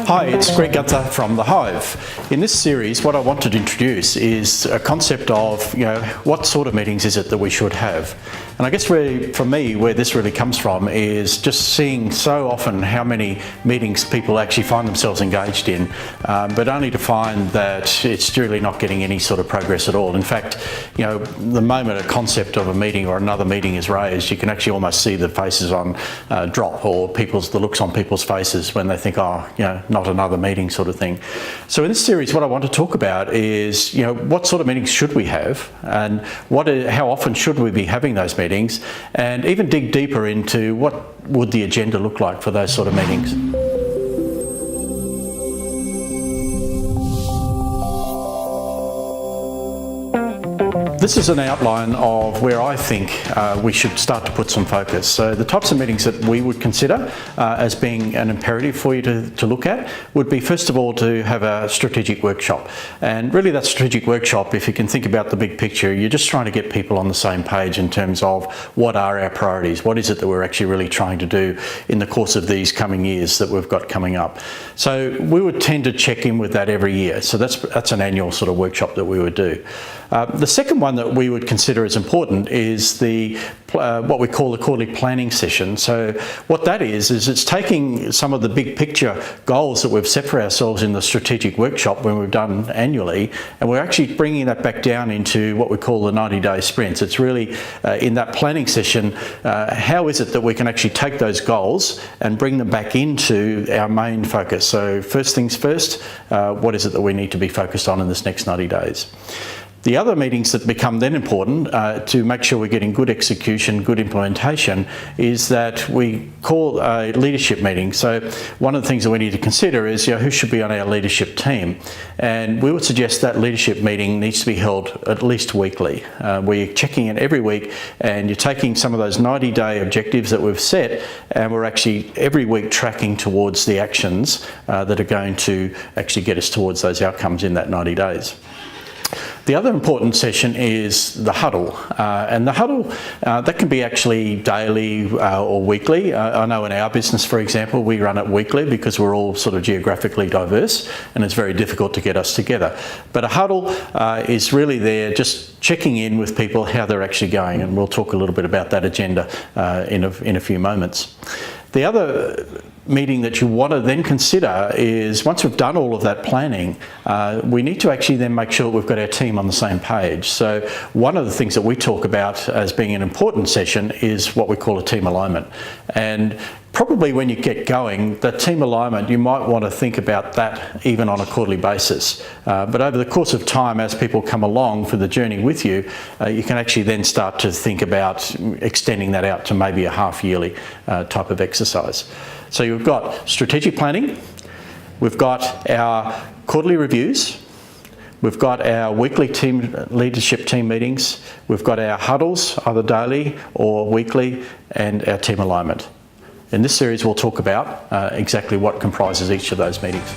Hi, it's Greg Gunther from the Hive. In this series, what I wanted to introduce is a concept of, what sort of meetings is it that we should have? And I guess really, for me, where this really comes from is just seeing so often how many meetings people actually find themselves engaged in, but only to find that it's really not getting any sort of progress at all. In fact, the moment a concept of a meeting or another meeting is raised, you can actually almost see the faces on drop, or the looks on people's faces when they think, not another meeting sort of thing. So in this series, what I want to talk about is, what sort of meetings should we have, and how often should we be having those meetings, and even dig deeper into what would the agenda look like for those sort of meetings. This is an outline of where I think we should start to put some focus. So the types of meetings that we would consider as being an imperative for you to look at would be, first of all, to have a strategic workshop. And really that strategic workshop, if you can think about the big picture, you're just trying to get people on the same page in terms of what are our priorities, what is it that we're actually really trying to do in the course of these coming years that we've got coming up. So we would tend to check in with that every year. So that's an annual sort of workshop that we would do. The second one that we would consider as important is what we call the quarterly planning session. So what that is it's taking some of the big picture goals that we've set for ourselves in the strategic workshop when we've done annually, and we're actually bringing that back down into what we call the 90-day sprints. It's really in that planning session, how is it that we can actually take those goals and bring them back into our main focus. So first things first, what is it that we need to be focused on in this next 90 days? The other meetings that become then important to make sure we're getting good execution, good implementation, is that we call a leadership meeting. So one of the things that we need to consider is who should be on our leadership team. And we would suggest that leadership meeting needs to be held at least weekly, where you're checking in every week and you're taking some of those 90-day objectives that we've set, and we're actually every week tracking towards the actions that are going to actually get us towards those outcomes in that 90 days. The other important session is the huddle, and the huddle that can be actually daily or weekly. I know in our business, for example, we run it weekly because we're all sort of geographically diverse and it's very difficult to get us together. But a huddle is really there just checking in with people how they're actually going, and we'll talk a little bit about that agenda in a few moments. The other meeting that you want to then consider is, once we've done all of that planning, we need to actually then make sure that we've got our team on the same page. So one of the things that we talk about as being an important session is what we call a team alignment. And probably when you get going, the team alignment, you might want to think about that even on a quarterly basis. But over the course of time, as people come along for the journey with you, you can actually then start to think about extending that out to maybe a half-yearly type of exercise. So you've got strategic planning, we've got our quarterly reviews, we've got our weekly leadership team meetings, we've got our huddles, either daily or weekly, and our team alignment. In this series, we'll talk about exactly what comprises each of those meetings.